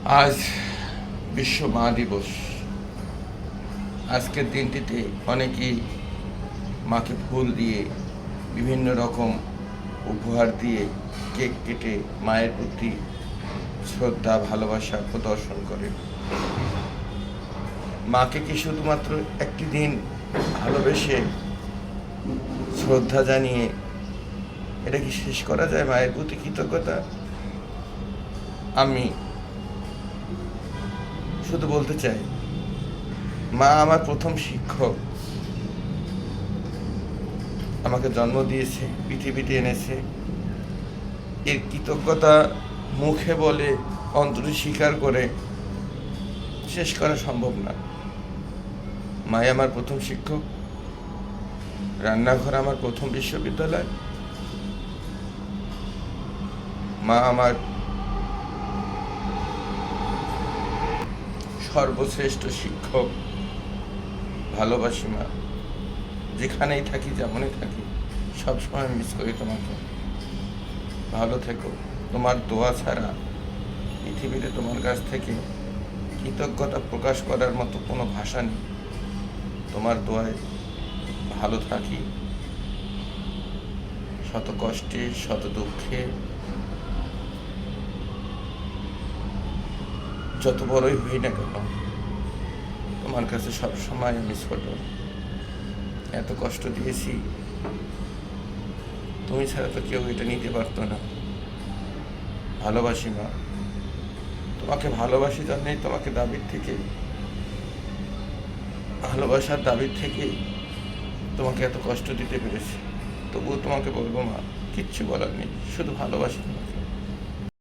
আজ বিশ্ব মা দিবস। আজকের দিনটিতে অনেকেই মাকে ফুল দিয়ে বিভিন্ন রকম উপহার দিয়ে কেক কেটে মায়ের প্রতি শ্রদ্ধা ভালোবাসা প্রদর্শন করে। মাকে কি শুধুমাত্র একটি দিন ভালোবেসে শ্রদ্ধা জানিয়ে এটা কি শেষ করা যায়? মায়ের প্রতি কৃতজ্ঞতা আমি শুধু বলতে চাই, মা আমার প্রথম শিক্ষক। আমাকে জন্ম দিয়েছে, পৃথিবীতে এনেছে। এর কৃতজ্ঞতা মুখে বলে, অন্তরে স্বীকার করে শেষ করা সম্ভব না। মাই আমার প্রথম শিক্ষক, রান্নাঘর আমার প্রথম বিশ্ববিদ্যালয়। মা আমার সর্বশ্রেষ্ঠ শিক্ষক। ভালোবাসি মা, যেখানেই থাকি যেমনই থাকি সবসময় মিস করি তোমাকে। ভালো থেকো। তোমার দোয়া ছাড়া পৃথিবীতে তোমার কাছ থেকে কৃতজ্ঞতা প্রকাশ করার মতো কোনো ভাষা নেই। তোমার দোয়ায় ভালো থাকি, শত কষ্টে শত দুঃখে, যত বড়ই হই না কেন তোমার কাছে সবসময় আমি ছোট। এত কষ্ট দিয়েছি, তুমি ছাড়া তো কেউ এটা নিতে পারতো না। ভালোবাসি মা, তোমাকে ভালোবাসি জন্যই তোমাকে ভালোবাসার দাবির থেকে তোমাকে এত কষ্ট দিতে পেরেছি। তবুও তোমাকে বলবো মা, কিচ্ছু বলার নেই, শুধু ভালোবাসি।